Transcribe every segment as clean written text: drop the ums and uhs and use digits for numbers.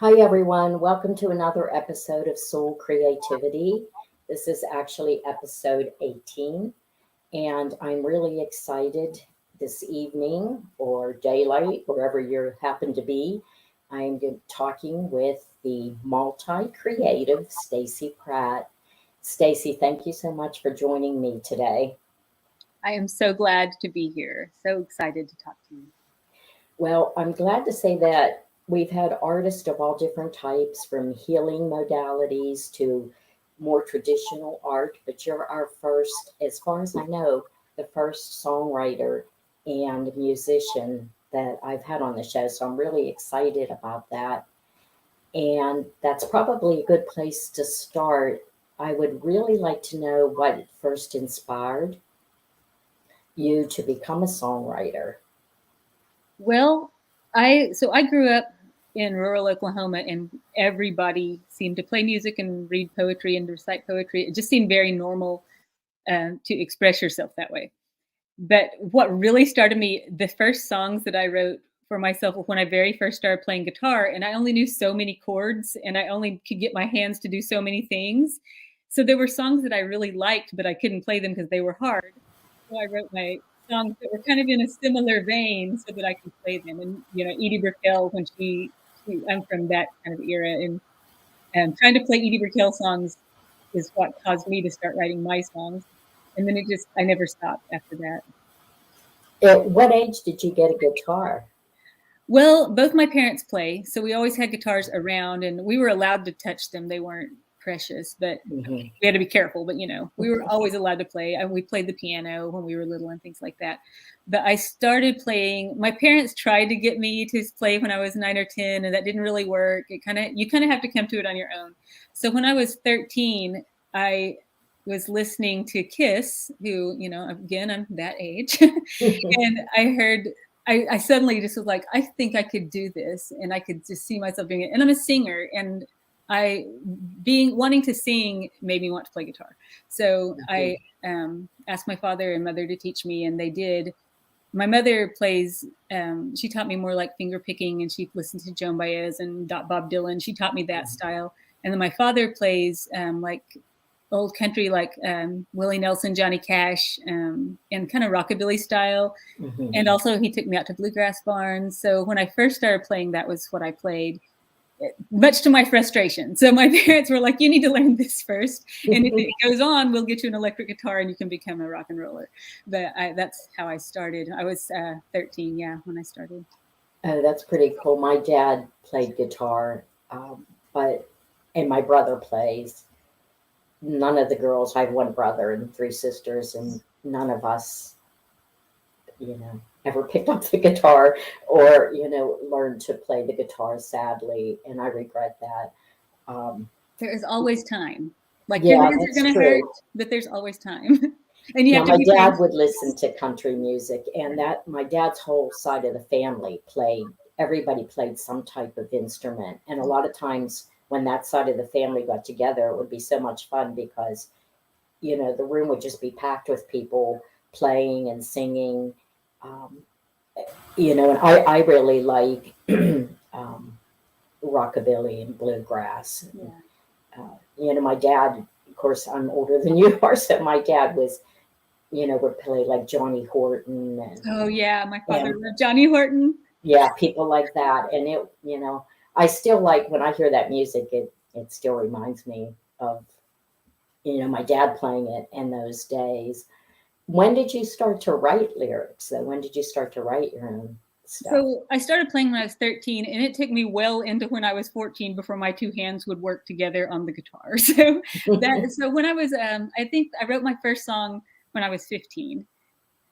Hi, everyone. Welcome to another episode of Soul Creativity. This is actually episode 18, and I'm really excited this evening or daylight, wherever you happen to be. I'm talking with the multi creative Stacy Pratt. Stacy, thank you so much for joining me today. I am so glad to be here. So excited to talk to you. Well, I'm glad to say that we've had artists of all different types, from healing modalities to more traditional art, but you're our first, as far as I know, the first songwriter and musician that I've had on the show. So I'm really excited about that. And that's probably a good place to start. I would really like to know what first inspired you to become a songwriter. Well, I grew up in rural Oklahoma, and everybody seemed to play music and read poetry and recite poetry. It just seemed very normal to express yourself that way. But what really started me, the first songs that I wrote for myself were when I very first started playing guitar, and I only knew so many chords, and I only could get my hands to do so many things. So there were songs that I really liked, but I couldn't play them because they were hard. So I wrote my songs that were kind of in a similar vein so that I could play them. And Edie Brickell, when I'm from that kind of era, and trying to play Edie Brickell songs is what caused me to start writing my songs. And then I never stopped after that. At what age did you get a guitar? Well, both my parents play, so we always had guitars around, and we were allowed to touch them. They weren't precious, but Mm-hmm. we had to be careful. But we were always allowed to play, and we played the piano when we were little and things like that. But I started playing. My parents tried to get me to play when I was 9 or 10, and that didn't really work. You kind of have to come to it on your own. So when I was 13, I was listening to Kiss, who, again, I'm that age, and I suddenly just was like, I think I could do this, and I could just see myself doing it. And I'm a singer, and I being wanting to sing made me want to play guitar. So I asked my father and mother to teach me, and they did. My mother plays. She taught me more like finger picking, and she listened to Joan Baez and Bob Dylan. She taught me that style. And then my father plays like old country, like Willie Nelson, Johnny Cash, and kind of rockabilly style. Mm-hmm. And also he took me out to bluegrass barns. So when I first started playing, that was what I played, much to my frustration. So my parents were like, you need to learn this first. And if it goes on, we'll get you an electric guitar and you can become a rock and roller. But that's how I started. I was 13, yeah, when I started. Oh, that's pretty cool. My dad played guitar, but and my brother plays. None of the girls. I have one brother and three sisters, and none of us, ever picked up the guitar or learned to play the guitar. Sadly, and I regret that. Um, There is always time. Like your yeah, hands are that's going to hurt, true. but there's always time. And you Now, have to my be dad patient. would listen to country music, and that my dad's whole side of the family played. Everybody played some type of instrument, and a lot of times when that side of the family got together, it would be so much fun because the room would just be packed with people playing and singing. Um, and I really like um, rockabilly and bluegrass. Yeah. My dad, of course, I'm older than you are, so my dad was would play like Johnny Horton Oh yeah, my father and loved Johnny Horton. yeah, people like that. And I still like when I hear that music, it still reminds me of, my dad playing it in those days. When did you start to write lyrics though? When did you start to write your own stuff? So I started playing when I was 13, and it took me well into when I was 14 before my two hands would work together on the guitar. So when I was, I think I wrote my first song when I was 15,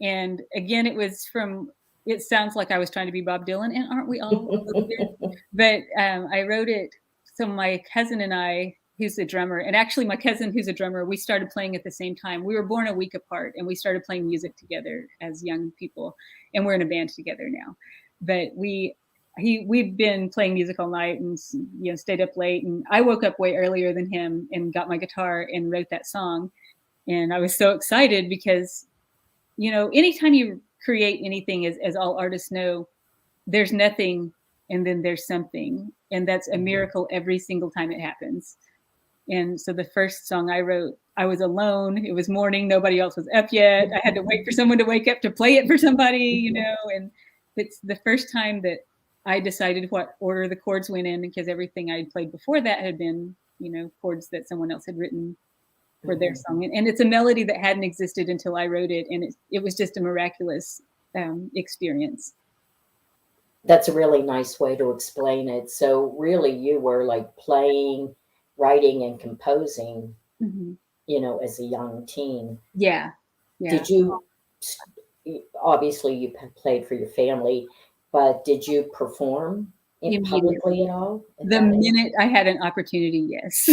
and again, it was from. It sounds like I was trying to be Bob Dylan, and aren't we all a little bit? But I wrote it. So my cousin and I, who's a drummer, and actually my cousin who's a drummer, we started playing at the same time. We were born a week apart, and we started playing music together as young people, and we're in a band together now. But we've been playing music all night, and stayed up late. And I woke up way earlier than him and got my guitar and wrote that song. And I was so excited because anytime you create anything, as all artists know, there's nothing and then there's something, and that's a miracle every single time it happens. And so the first song I wrote, I was alone. It was morning. Nobody else was up yet. I had to wait for someone to wake up to play it for somebody, and it's the first time that I decided what order the chords went in, because everything I'd played before that had been, chords that someone else had written for their song. And it's a melody that hadn't existed until I wrote it. And it was just a miraculous experience. That's a really nice way to explain it. So really you were like playing, writing, and composing, as a young teen. Yeah. Did you, obviously you played for your family, but did you perform publicly at all? The minute I had an opportunity, yes.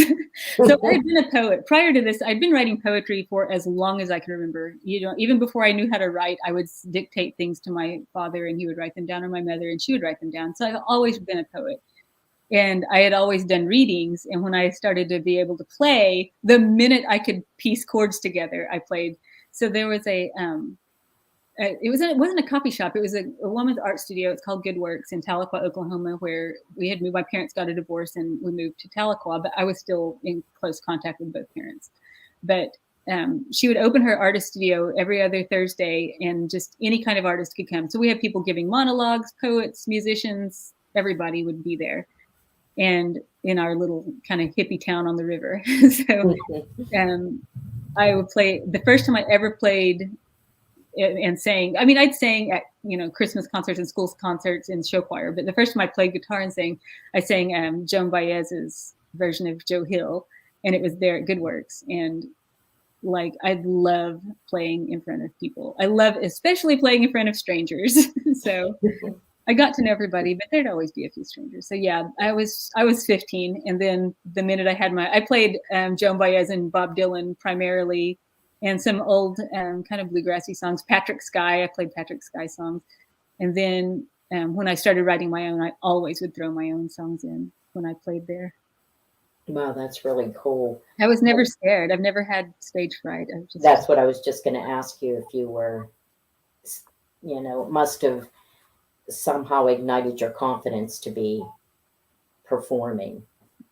So I'd been a poet. Prior to this, I'd been writing poetry for as long as I can remember. Even before I knew how to write, I would dictate things to my father and he would write them down, or my mother, and she would write them down. So I've always been a poet. And I had always done readings. And when I started to be able to play, the minute I could piece chords together, I played. So there was it wasn't a coffee shop. It was a woman's art studio. It's called Good Works in Tahlequah, Oklahoma, where we had moved. My parents got a divorce and we moved to Tahlequah, but I was still in close contact with both parents. But she would open her artist studio every other Thursday, and just any kind of artist could come. So we had people giving monologues, poets, musicians, everybody would be there. And in our little kind of hippie town on the river. So I would play, the first time I ever played and sang, I'd sang at, Christmas concerts and school concerts and show choir, but the first time I played guitar and sang, I sang Joan Baez's version of Joe Hill, and it was there at Good Works. And I love playing in front of people. I love especially playing in front of strangers. So I got to know everybody, but there'd always be a few strangers. So yeah, I was 15, and then the minute I had I played Joan Baez and Bob Dylan primarily, and some old kind of bluegrassy songs. Patrick Sky, I played Patrick Sky songs, and then when I started writing my own, I always would throw my own songs in when I played there. Wow, that's really cool. I was never scared. I've never had stage fright. That's what I was just going to ask you, if you were, it must have somehow ignited your confidence to be performing.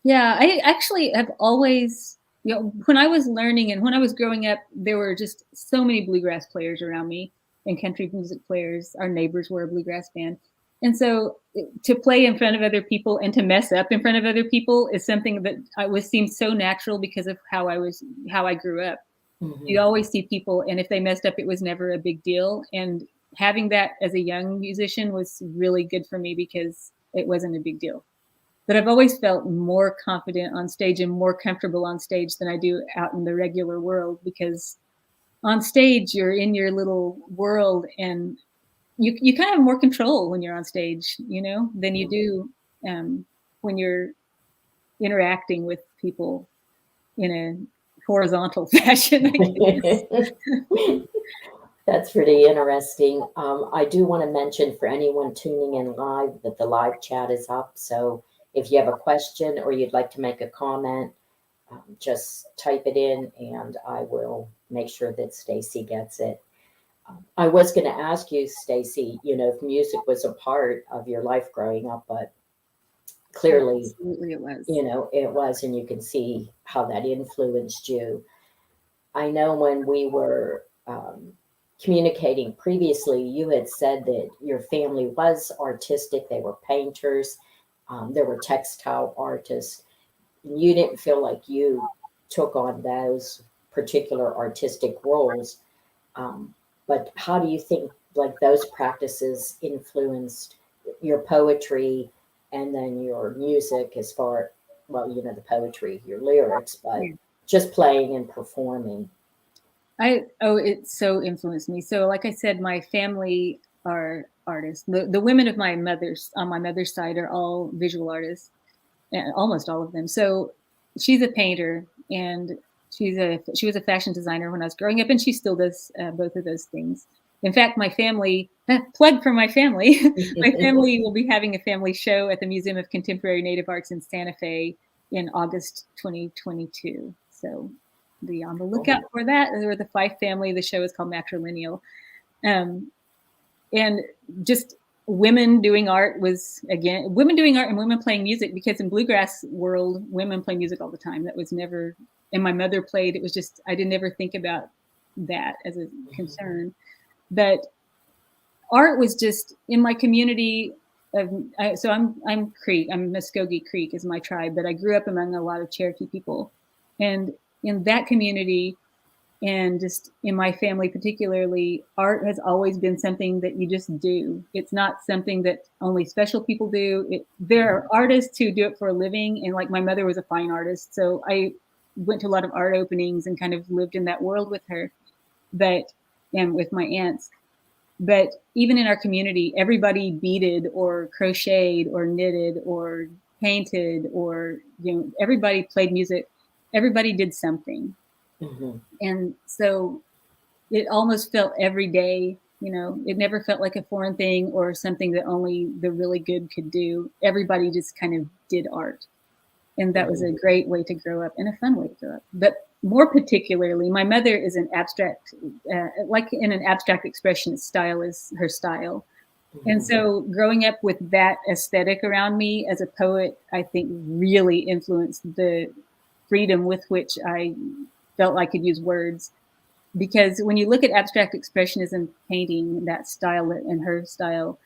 Yeah, I actually have always, when I was learning and when I was growing up, there were just so many bluegrass players around me and country music players. Our neighbors were a bluegrass band. And so to play in front of other people and to mess up in front of other people is something that seemed so natural because of how I grew up. Mm-hmm. You always see people, and if they messed up, it was never a big deal. And having that as a young musician was really good for me because it wasn't a big deal. But I've always felt more confident on stage and more comfortable on stage than I do out in the regular world, because on stage, you're in your little world, and you kind of have more control when you're on stage, than you do when you're interacting with people in a horizontal fashion, I guess. That's pretty interesting. I do want to mention for anyone tuning in live that the live chat is up. So if you have a question or you'd like to make a comment, just type it in and I will make sure that Stacy gets it. I was going to ask you, Stacy, if music was a part of your life growing up, but clearly, absolutely it was. It was, and you can see how that influenced you. I know when we were communicating previously, you had said that your family was artistic. They were painters. There were textile artists. You didn't feel like you took on those particular artistic roles. But how do you think those practices influenced your poetry and then your music as far, the poetry, your lyrics, but just playing and performing? It so influenced me. So like I said, my family are artists. The women of on my mother's side are all visual artists, and almost all of them. So she's a painter, and she was a fashion designer when I was growing up, and she still does both of those things. In fact, my family, plug for my family, my family will be having a family show at the Museum of Contemporary Native Arts in Santa Fe in August 2022. So be on the lookout for that. We're the Fife family. The show is called Matrilineal. And just women doing art was, again, women doing art and women playing music, because in bluegrass world, women play music all the time. That was never, and my mother played, it was just, I didn't ever think about that as a concern. But art was just in my community. So I'm Creek. I'm Muskogee Creek is my tribe, but I grew up among a lot of Cherokee people, and in that community, and just in my family particularly, art has always been something that you just do. It's not something that only special people do. There are artists who do it for a living, and like my mother was a fine artist, so I went to a lot of art openings and kind of lived in that world with her, and with my aunts. But even in our community, everybody beaded or crocheted or knitted or painted, or everybody played music. Everybody did something. Mm-hmm. And so it almost felt every day. It never felt like a foreign thing or something that only the really good could do. Everybody just kind of did art. And that was a great way to grow up and a fun way to grow up. But more particularly, my mother is an abstract, like in an abstract expressionist style is her style. And so growing up with that aesthetic around me as a poet, I think really influenced the freedom with which I felt I could use words. Because when you look at abstract expressionism painting, that style and her style,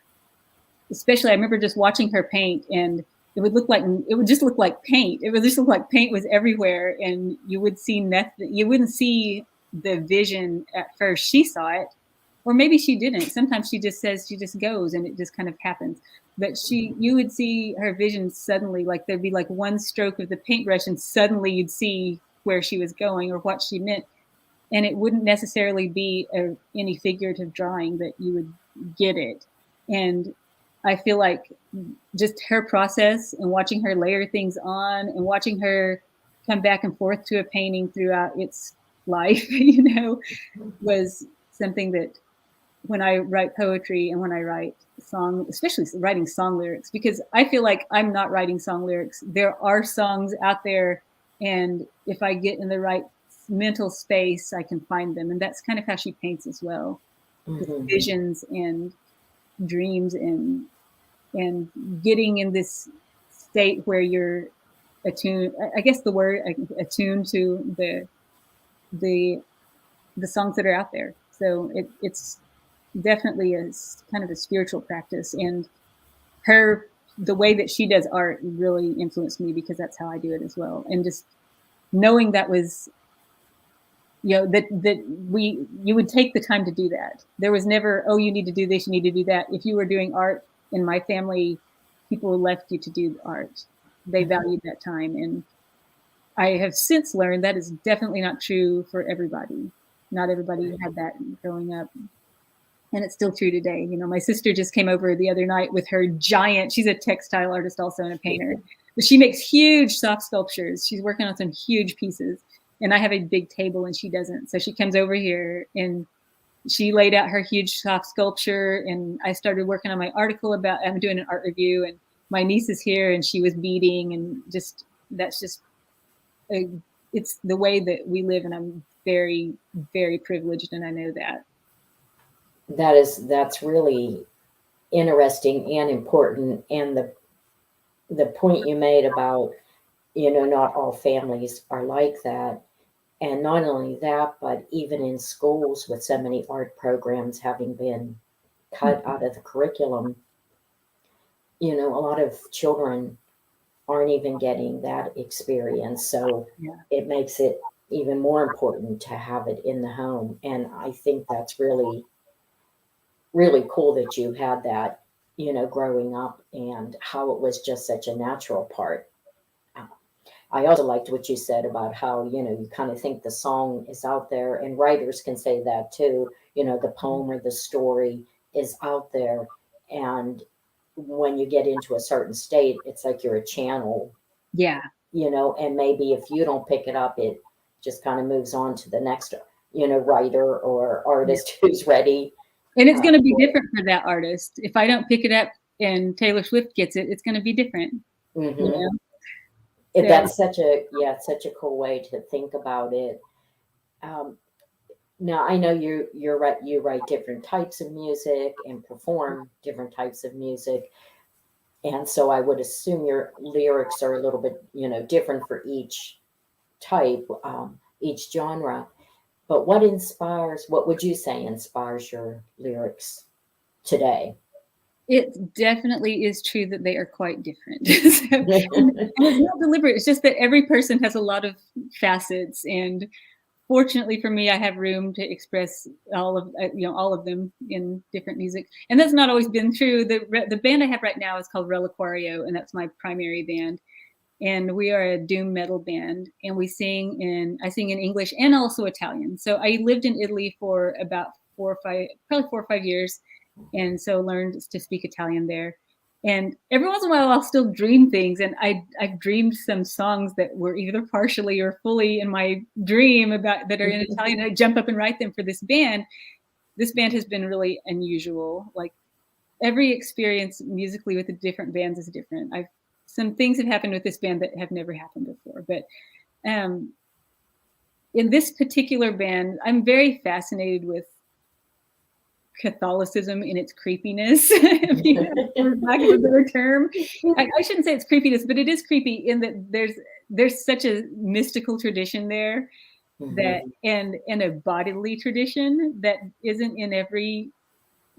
especially, I remember just watching her paint, and it would just look like paint. It would just look like paint was everywhere, and you would see nothing. You wouldn't see the vision at first. She saw it, or maybe she didn't. Sometimes she just goes, and it just kind of happens. But you would see her vision suddenly, like there'd be like one stroke of the paintbrush, and suddenly you'd see where she was going or what she meant. And it wouldn't necessarily be any figurative drawing, but you would get it. And I feel like just her process and watching her layer things on and watching her come back and forth to a painting throughout its life, was something that when I write poetry and when I write song, especially writing song lyrics, because I feel like I'm not writing song lyrics. There are songs out there, and if I get in the right mental space, I can find them. And that's kind of how she paints as well. Visions and dreams and getting in this state where you're attuned, I guess the word, attuned to the songs that are out there. So it's definitely a kind of a spiritual practice, and the way that she does art really influenced me, because that's how I do it as well. And just knowing that was, that you would take the time to do that. There was never, oh, you need to do this, you need to do that. If you were doing art in my family, people left you to do art. They valued that time. And I have since learned that is definitely not true for everybody. Not everybody had that growing up. And it's still true today. My sister just came over the other night with her giant, she's a textile artist also and a painter, but she makes huge soft sculptures. She's working on some huge pieces. And I have a big table and she doesn't. So she comes over here and she laid out her huge soft sculpture, and I started working on my article I'm doing an art review, and my niece is here and she was beading, and it's the way that we live. And I'm very, very privileged. And I know that. That's really interesting and important. And the point you made about, not all families are like that. And not only that, but even in schools, with so many art programs having been cut out of the curriculum, a lot of children aren't even getting that experience. So it makes it even more important to have it in the home. And I think that's really, really cool that you had that, growing up, and how it was just such a natural part. I also liked what you said about how, you kind of think the song is out there, and writers can say that too, the poem or the story is out there. And when you get into a certain state, it's like you're a channel. Yeah. And maybe if you don't pick it up, it just kind of moves on to the next, writer or artist who's ready. And it's going to be different for that artist. If I don't pick it up and Taylor Swift gets it, it's going to be different. That's such a cool way to think about it. Now I know you're right. You write different types of music and perform different types of music, and so I would assume your lyrics are a little bit, different for each type, each genre. But what would you say inspires your lyrics today? It definitely is true that they are quite different. So, and it's not deliberate. It's just that every person has a lot of facets, and fortunately for me, I have room to express all of them in different music. And that's not always been true. The band I have right now is called Reliquario, and that's my primary band. And we are a doom metal band, and I sing in English and also Italian. So I lived in Italy for about probably 4 or 5 years, and so learned to speak Italian there. And every once in a while, I'll still dream things, and I've dreamed some songs that were either partially or fully in my dream about that are in Italian. And I jump up and write them for this band. This band has been really unusual. Like every experience musically with the different bands is different. Some things have happened with this band that have never happened before, but um, in this particular band, I'm very fascinated with Catholicism in its creepiness, for lack of a better term. I shouldn't say it's creepiness, but it is creepy in that there's such a mystical tradition there that Mhm. and a bodily tradition that isn't in every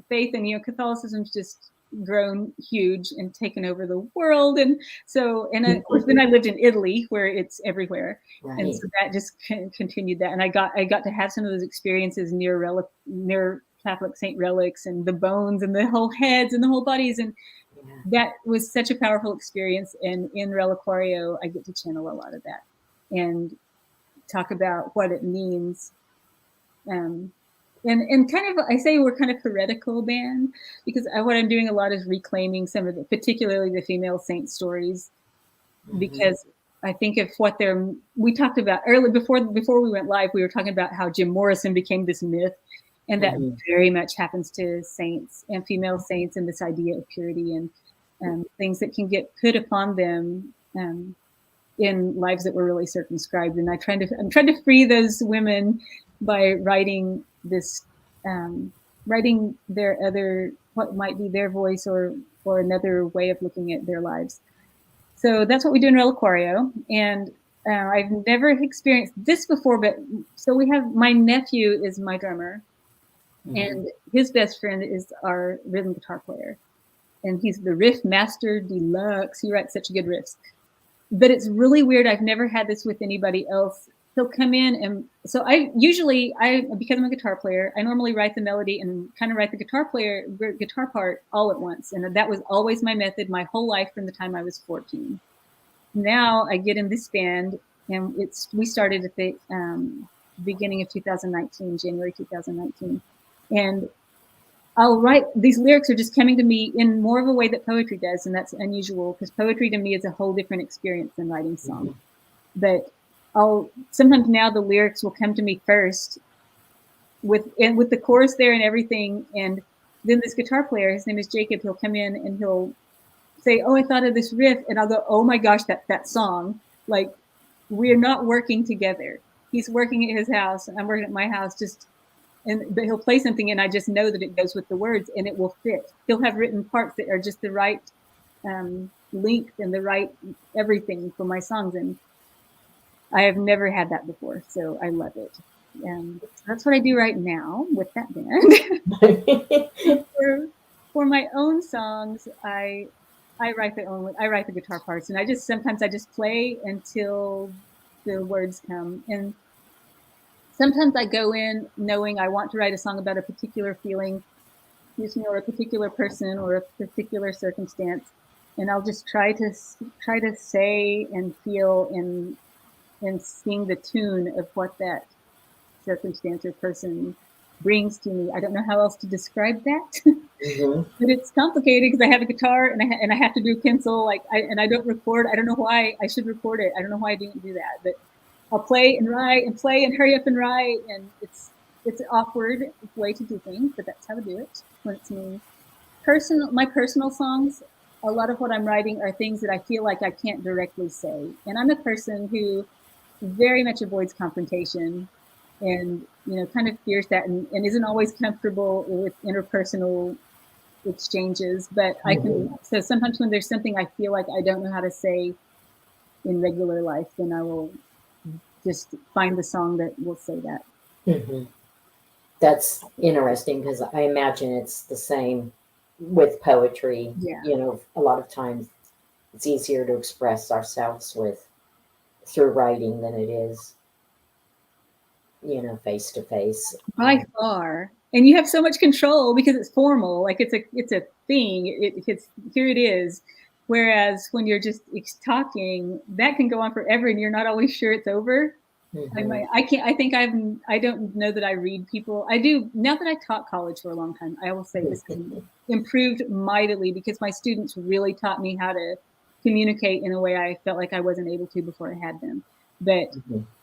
faith. And Catholicism's just grown huge and taken over the world. And so, and of course, then I lived in Italy where it's everywhere. And Right. so that just continued that. And I got to have some of those experiences near Catholic saint relics and the bones and the whole heads and the whole bodies. And Yeah. that was such a powerful experience. And in Reliquario, I get to channel a lot of that and talk about what it means. Um, and kind of, I say we're kind of heretical band because what I'm doing a lot is reclaiming some of the, particularly the female saint stories, Mhm. because I think of we talked about earlier before we went live, we were talking about how Jim Morrison became this myth, and that Mhm. very much happens to saints and female saints, and this idea of purity and things that can get put upon them in lives that were really circumscribed. And I'm trying to free those women by writing writing their other, what might be their voice or another way of looking at their lives. So that's what we do in Reliquario. And I've never experienced this before, but so we have, my nephew is my drummer, Mhm. and his best friend is our rhythm guitar player. And he's the riff master deluxe. He writes such good riffs. But it's really weird. I've never had this with anybody else. He'll come in, and so because I'm a guitar player, I normally write the melody and kind of write the guitar part all at once. And that was always my method my whole life from the time I was 14. Now I get in this band, and we started at the beginning of 2019, January 2019. And I'll write, these lyrics are just coming to me in more of a way that poetry does, and that's unusual because poetry to me is a whole different experience than writing songs. Mhm. But sometimes now the lyrics will come to me first with the chorus there and everything, and then this guitar player, his name is Jacob, he'll come in and he'll say, "Oh, I thought of this riff," and I'll go, "Oh my gosh, that song!" Like we're not working together. He's working at his house, and I'm working at my house, but he'll play something and I just know that it goes with the words and it will fit. He'll have written parts that are just the right length and the right everything for my songs, and I have never had that before, so I love it. So that's what I do right now with that band. For my own songs, I write the guitar parts, and sometimes I just play until the words come. And sometimes I go in knowing I want to write a song about a particular feeling, or a particular person or a particular circumstance, and I'll just try to say and feel and sing the tune of what that circumstance or person brings to me. I don't know how else to describe that. Mhm. But it's complicated because I have a guitar and I have to do pencil, and I don't record. I don't know why I should record it. I don't know why I didn't do that, but I'll play and write and play and hurry up and write, and it's an awkward way to do things, but that's how I do it when it's me. My personal songs, a lot of what I'm writing are things that I feel like I can't directly say, and I'm a person who very much avoids confrontation, and kind of fears that and isn't always comfortable with interpersonal exchanges. But I can, so sometimes when there's something I feel like I don't know how to say in regular life, then I will just find the song that will say that. Mm-hmm. That's interesting because I imagine it's the same with poetry. Yeah. A lot of times it's easier to express ourselves through writing than it is, face to face. By far. And you have so much control because it's formal, like it's a thing. It's here it is. Whereas when you're just talking, that can go on forever and you're not always sure it's over. Mm-hmm. I don't know that I read people. I do, now that I taught college for a long time, I will say this has improved mightily because my students really taught me how to communicate in a way I felt like I wasn't able to before I had them. But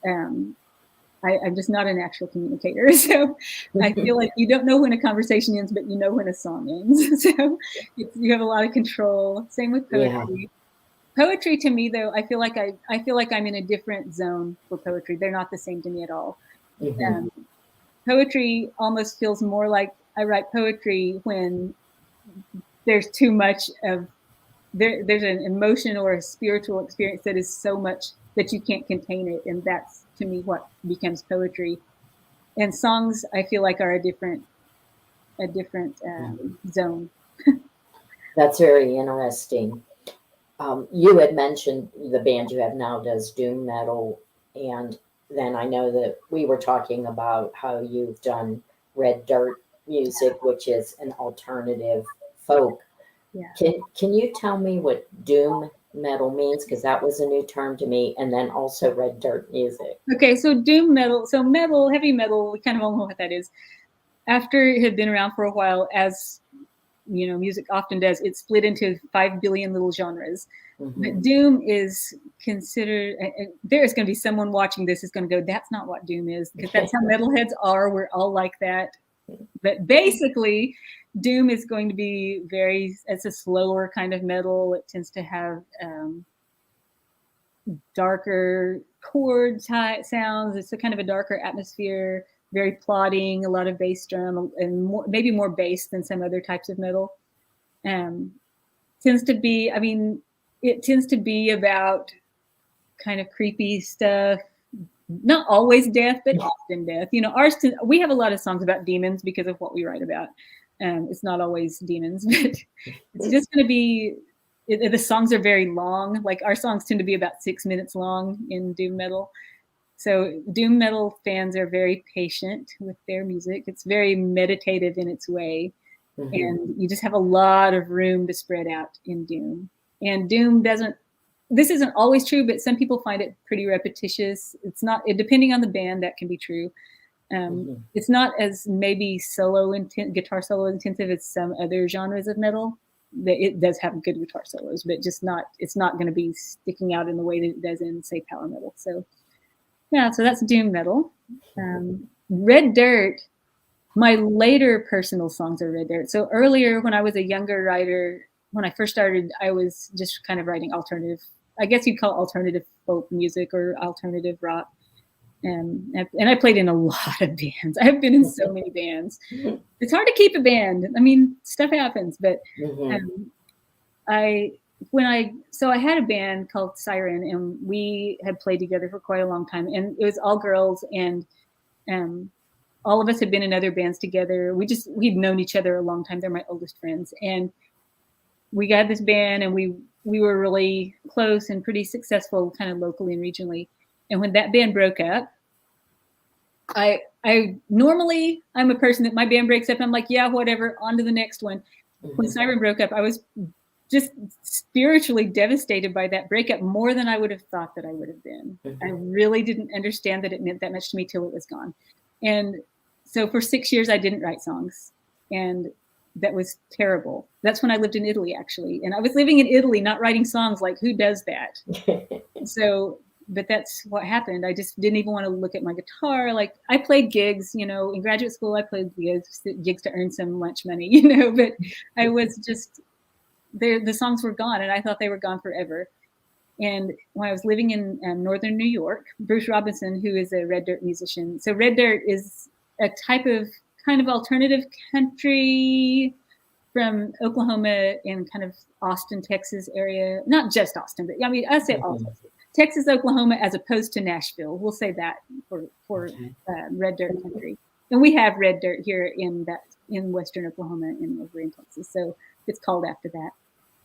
I'm just not a natural communicator. So I feel like you don't know when a conversation ends, but you know when a song ends. So you have a lot of control. Same with poetry. Yeah. Poetry to me, though, I feel like I'm in a different zone for poetry. They're not the same to me at all. Mm-hmm. Poetry almost feels more like I write poetry when there's too much of there's an emotion or a spiritual experience that is so much that you can't contain it, and that's to me what becomes poetry. And songs, I feel like, are a different zone. That's very interesting. You had mentioned the band you have now does doom metal, and then I know that we were talking about how you've done Red Dirt music, which is an alternative folk. Yeah. Can you tell me what doom metal means? Because that was a new term to me, and then also Red Dirt music. Okay, so doom metal, so metal, heavy metal, we kind of all know what that is. After it had been around for a while, as music often does, it split into 5 billion little genres. Mm-hmm. But doom is considered, there's going to be someone watching this who's going to go, that's not what doom is, because that's how metalheads are. We're all like that. But basically, doom is going to be it's a slower kind of metal. It tends to have darker chord sounds. It's a kind of a darker atmosphere, very plodding, a lot of bass drum, and maybe more bass than some other types of metal. Tends to be about kind of creepy stuff. Not always death, but often death. We have a lot of songs about demons because of what we write about. It's not always demons, but it's just going to be. The songs are very long. Like our songs tend to be about 6 minutes long in doom metal. So doom metal fans are very patient with their music. It's very meditative in its way. Mm-hmm. And you just have a lot of room to spread out in doom. And doom this isn't always true, but some people find it pretty repetitious. Depending on the band, that can be true. It's not as maybe guitar solo intensive as some other genres of metal. It does have good guitar solos, but it's not going to be sticking out in the way that it does in, say, power metal. So yeah, so that's doom metal. Red Dirt, my later personal songs are Red Dirt. So earlier when I was a younger writer, when I first started, I was just kind of writing alternative, I guess you'd call it alternative folk music or alternative rock. And I played in a lot of bands. I've been in so many bands. It's hard to keep a band. I mean, stuff happens, but I had a band called Siren, and we had played together for quite a long time, and it was all girls, and all of us had been in other bands together. We'd known each other a long time. They're my oldest friends, and we got this band, and we were really close and pretty successful, kind of locally and regionally. And when that band broke up, I normally I'm a person that my band breaks up, I'm like, yeah, whatever, on to the next one. Mm-hmm. When Siren broke up, I was just spiritually devastated by that breakup, more than I would have thought that I would have been. Mm-hmm. I really didn't understand that it meant that much to me till it was gone. And so for 6 years, I didn't write songs, and that was terrible. That's when I lived in Italy, actually. And I was living in Italy, not writing songs. Like, who does that? But that's what happened. I just didn't even want to look at my guitar. Like, I played gigs, in graduate school, I played gigs to earn some lunch money, but I was just, the songs were gone, and I thought they were gone forever. And when I was living in northern New York, Bruce Robinson, who is a Red Dirt musician. So Red Dirt is a type of kind of alternative country from Oklahoma and kind of Austin, Texas area. Not just Austin, but I mean, I say all Texas, Oklahoma, as opposed to Nashville. We'll say that for red dirt country. And we have red dirt here in Western Oklahoma and over in Texas. So it's called after that.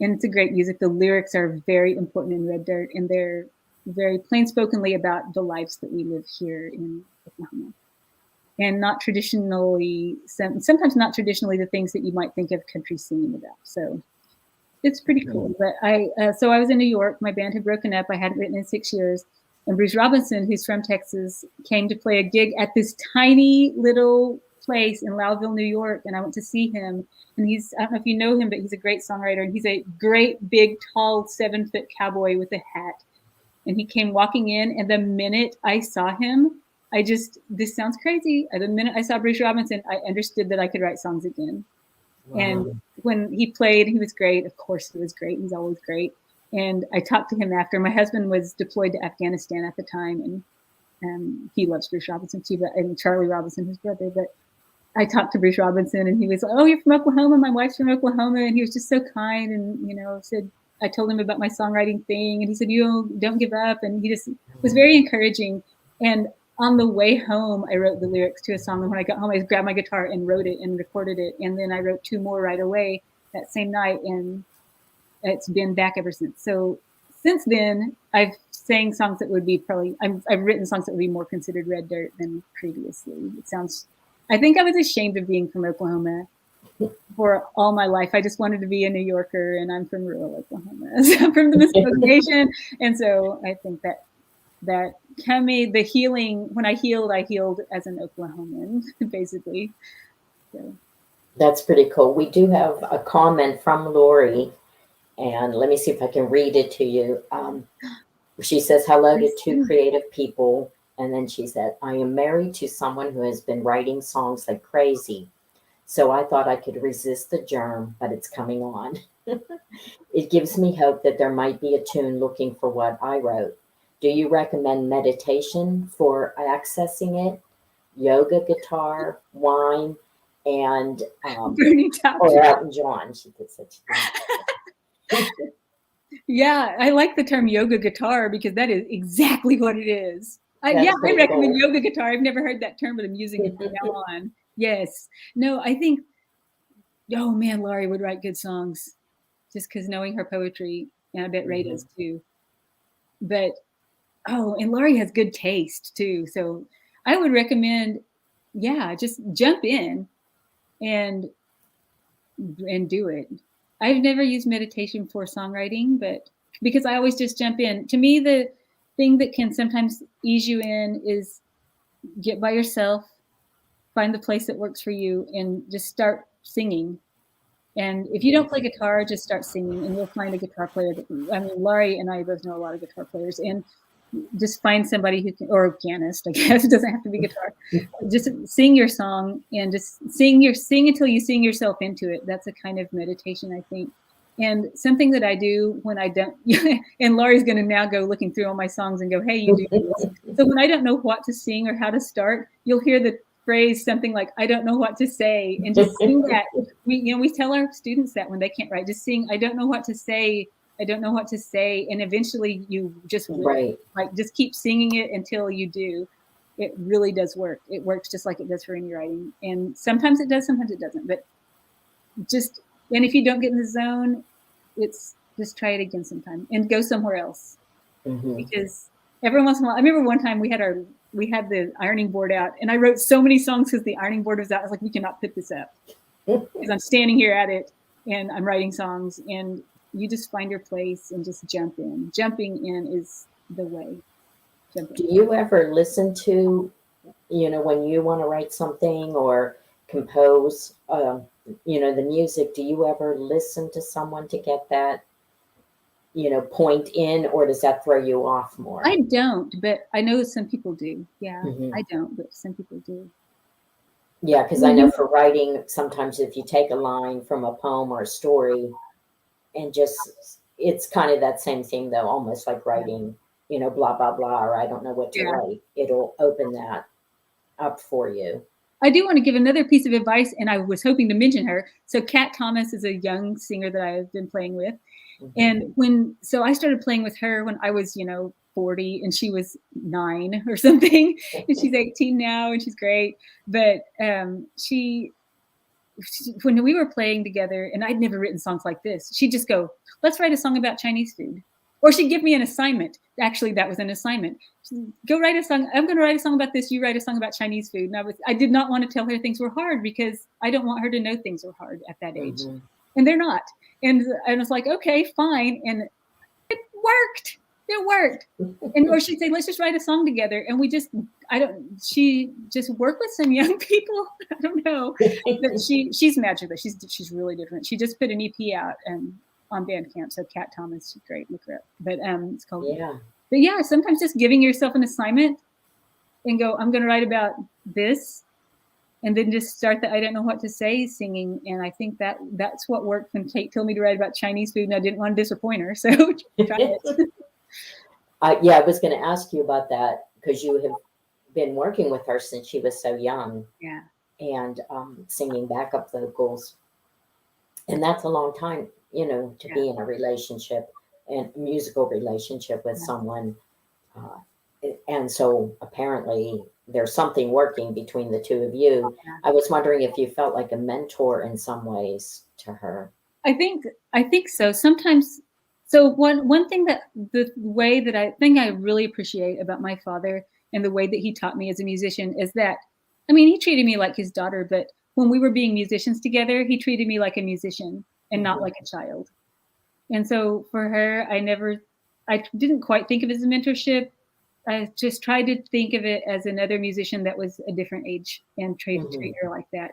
And it's a great music. The lyrics are very important in red dirt, and they're very plain-spokenly about the lives that we live here in Oklahoma. And not traditionally, sometimes not traditionally the things that you might think of country singing about. So it's pretty cool. But so I was in New York. My band had broken up. I hadn't written in 6 years. And Bruce Robinson, who's from Texas, came to play a gig at this tiny little place in Lowville, New York. And I went to see him. And I don't know if you know him, but he's a great songwriter. And he's a great, big, tall, 7-foot cowboy with a hat. And he came walking in. And the minute I saw him, this sounds crazy. The minute I saw Bruce Robinson, I understood that I could write songs again. Wow. And when he played, he was great. Of course, he was great. He's always great. And I talked to him after. My husband was deployed to Afghanistan at the time, and he loves Bruce Robinson too. And Charlie Robinson, his brother. But I talked to Bruce Robinson, and he was like, "Oh, you're from Oklahoma. My wife's from Oklahoma," and he was just so kind. And said, I told him about my songwriting thing, and he said, "You don't give up." And he just was very encouraging. And on the way home, I wrote the lyrics to a song. And when I got home, I grabbed my guitar and wrote it and recorded it. And then I wrote 2 more right away that same night. And it's been back ever since. So since then, I've sang songs that would be I've written songs that would be more considered red dirt than previously. I think I was ashamed of being from Oklahoma for all my life. I just wanted to be a New Yorker, and I'm from rural Oklahoma. So I'm from the Muskogee Nation. And so I think that the healing, when I healed as an Oklahoman, basically. So. That's pretty cool. We do have a comment from Lori, and let me see if I can read it to you. She says, "Hello to 2 creative people." And then she said, "I am married to someone who has been writing songs like crazy. So I thought I could resist the germ, but it's coming on. It gives me hope that there might be a tune looking for what I wrote. Do you recommend meditation for accessing it? Yoga, guitar, wine, and or Elton John?" She did such things. Yeah, I like the term yoga guitar because that is exactly what it is. I recommend yoga guitar. I've never heard that term, but I'm using it from now on. Yes. No, I think, oh man, Laurie would write good songs just because knowing her poetry, and I bet Ray does too. But, and Laurie has good taste too. So I would recommend, just jump in and do it. I've never used meditation for songwriting, but because I always just jump in. To me, the thing that can sometimes ease you in is get by yourself, find the place that works for you, and just start singing. And if you don't play guitar, just start singing, and you'll find a guitar player. Laurie and I both know a lot of guitar players, and just find somebody who can, or a pianist, I guess. It doesn't have to be guitar. Just sing your song and just sing until you sing yourself into it. That's a kind of meditation, I think. And something that I do when I don't, and Laurie's going to now go looking through all my songs and go, "Hey, you do this." So when I don't know what to sing or how to start, you'll hear the phrase something like, "I don't know what to say," and just sing that. We tell our students that when they can't write, just sing, "I don't know what to say. I don't know what to say," and eventually you just just keep singing it until you do. It really does work. It works just like it does for any writing, and sometimes it does, sometimes it doesn't. But and if you don't get in the zone, it's just try it again sometime and go somewhere else. Because every once in a while, I remember one time we had the ironing board out, and I wrote so many songs because the ironing board was out. I was like, "We cannot put this up," because I'm standing here at it and I'm writing songs, and you just find your place and just jump in. Jumping in is the way. Do you ever listen to, when you want to write something or compose, the music, do you ever listen to someone to get that, point in, or does that throw you off more? I don't, but I know some people do. Yeah, I don't, but some people do. Yeah, because I know for writing, sometimes if you take a line from a poem or a story and it's kind of that same thing though, almost like writing, blah, blah, blah, or I don't know what to write. It'll open that up for you. I do want to give another piece of advice, and I was hoping to mention her. So Kat Thomas is a young singer that I've been playing with. And so I started playing with her when I was, 40 and she was 9 or something, and she's 18 now and she's great. But she, when we were playing together, and I'd never written songs like this, she'd just go, let's write a song about Chinese food. Or she'd give me an assignment. Actually, that was an assignment. Go write a song. I'm going to write a song about this. You write a song about Chinese food. And I did not want to tell her things were hard because I don't want her to know things were hard at that age. And they're not. And I was like, okay, fine. And it worked. It worked. And or she'd say, let's just write a song together. And she just worked with some young people. I don't know. But she's magical. She's really different. She just put an EP out on Bandcamp. So Kat Thomas, she's great. Look her up. But it's called But yeah, sometimes just giving yourself an assignment and go, I'm going to write about this. And then just start the I don't know what to say singing. And I think that's what worked when Kate told me to write about Chinese food, and I didn't want to disappoint her. So try it. I was going to ask you about that because you have been working with her since she was so young. Yeah. And singing backup vocals. And that's a long time, to be in a relationship and musical relationship with someone. And so apparently there's something working between the two of you. I was wondering if you felt like a mentor in some ways to her. I think so. Sometimes. So one thing the way that I really appreciate about my father and the way that he taught me as a musician is that, he treated me like his daughter, but when we were being musicians together, he treated me like a musician and not like a child. And so for her, I didn't quite think of it as a mentorship. I just tried to think of it as another musician that was a different age and treat her like that.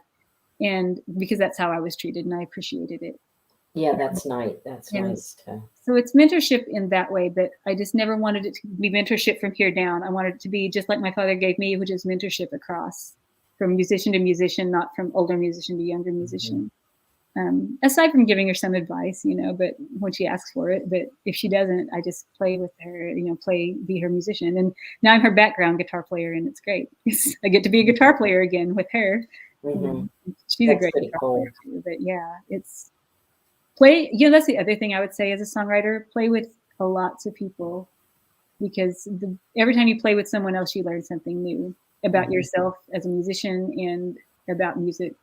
And because that's how I was treated and I appreciated it. Yeah, that's nice. That's nice. So it's mentorship in that way, but I just never wanted it to be mentorship from here down. I wanted it to be just like my father gave me, which is mentorship across from musician to musician, not from older musician to younger musician. Aside from giving her some advice, but when she asks for it, but if she doesn't, I just play with her, be her musician. And now I'm her background guitar player, and it's great. I get to be a guitar player again with her. She's a great guitar player too, but yeah, it's play. That's the other thing I would say as a songwriter, play with lots of people, because every time you play with someone else, you learn something new about yourself as a musician and about music.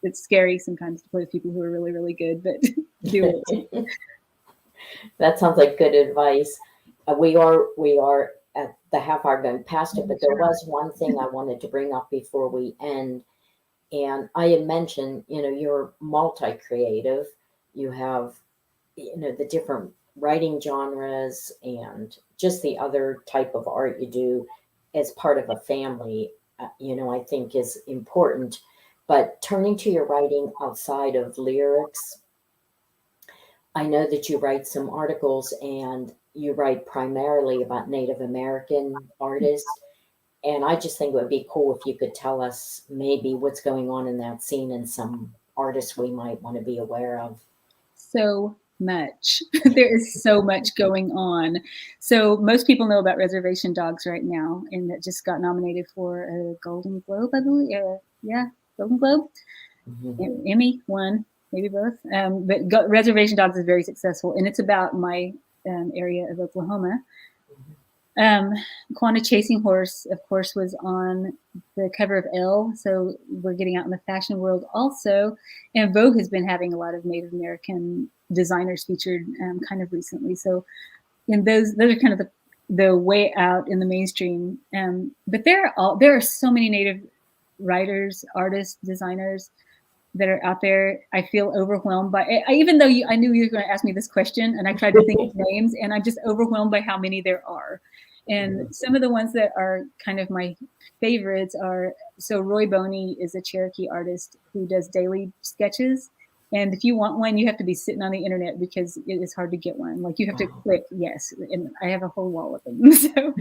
It's scary sometimes to play with people who are really, really good, but do it. That sounds like good advice. We are at the half hour going past it, but there was one thing I wanted to bring up before we end. And I had mentioned, you're multi-creative. You have, the different writing genres and just the other type of art you do as part of a family, I think is important. But turning to your writing outside of lyrics, I know that you write some articles and you write primarily about Native American artists. And I just think it would be cool if you could tell us maybe what's going on in that scene and some artists we might want to be aware of. So much. There is so much going on. So most people know about Reservation Dogs right now, and that just got nominated for a Golden Globe, I believe. Golden Globe, Emmy, one, maybe both. But Reservation Dogs is very successful, and it's about my area of Oklahoma. Quanta Chasing Horse, of course, was on the cover of Elle, so we're getting out in the fashion world also. And Vogue has been having a lot of Native American designers featured kind of recently. So in those are kind of the way out in the mainstream. But there are so many Native writers, artists, designers that are out there. I feel overwhelmed by, even though I knew you were going to ask me this question, and I tried to think of names, and I'm just overwhelmed by how many there are. And some of the ones that are kind of my favorites are, so Roy Boney is a Cherokee artist who does daily sketches. And if you want one, you have to be sitting on the internet because it is hard to get one. Like you have to click yes. And I have a whole wall of them. So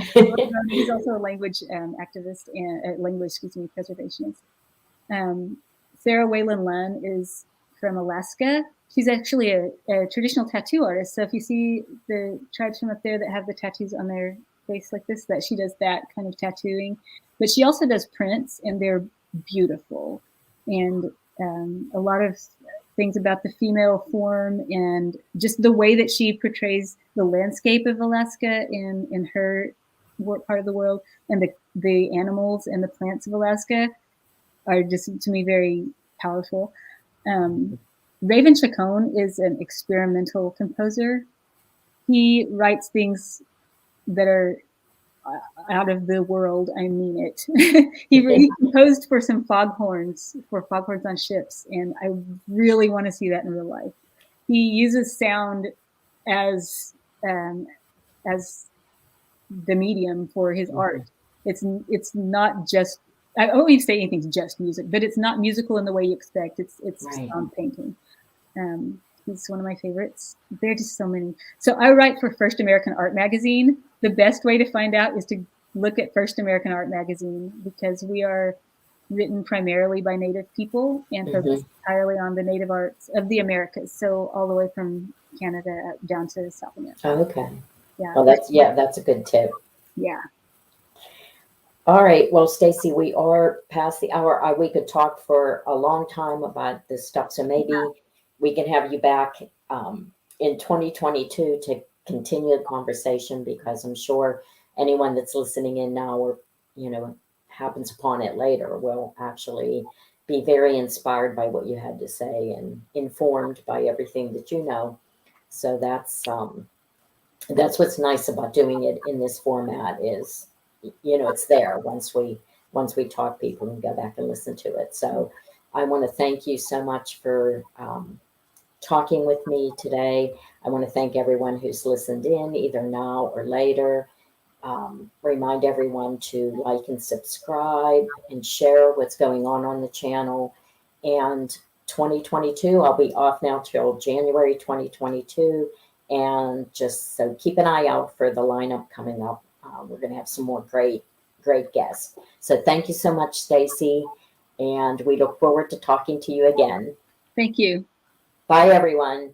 he's also a language activist and language, preservationist. Sarah Whalen Lunn is from Alaska. She's actually a traditional tattoo artist. So if you see the tribes from up there that have the tattoos on their face like this, that she does that kind of tattooing. But she also does prints, and they're beautiful. And a lot of things about the female form and just the way that she portrays the landscape of Alaska in her part of the world, and the animals and the plants of Alaska are just, to me, very powerful. Raven Chacon is an experimental composer. He writes things that are out of the world. I mean it. he composed for some foghorns on ships, and I really want to see that in real life. He uses sound as the medium for his art. It's not just, I always say anything's just music, but it's not musical in the way you expect. It's Right. sound painting. He's one of my favorites. There are just so many. So I write for First American Art Magazine. The best way to find out is to look at First American Art Magazine, because we are written primarily by Native people and focused entirely on the Native arts of the Americas. So all the way from Canada down to South America. Okay. Yeah. Well, that's a good tip. Yeah. All right. Well, Stacy, we are past the hour. We could talk for a long time about this stuff. So maybe we can have you back in 2022 to continue the conversation, because I'm sure anyone that's listening in now, or happens upon it later, will actually be very inspired by what you had to say and informed by everything that you know. So that's what's nice about doing it in this format is, it's there once we talk, people can go back and listen to it. So I want to thank you so much for talking with me today. I want to thank everyone who's listened in, either now or later. Remind everyone to like and subscribe and share what's going on the channel. And 2022, I'll be off now till January 2022. And just so keep an eye out for the lineup coming up. We're going to have some more great guests. So thank you so much, Stacy. And we look forward to talking to you again. Thank you. Bye, everyone.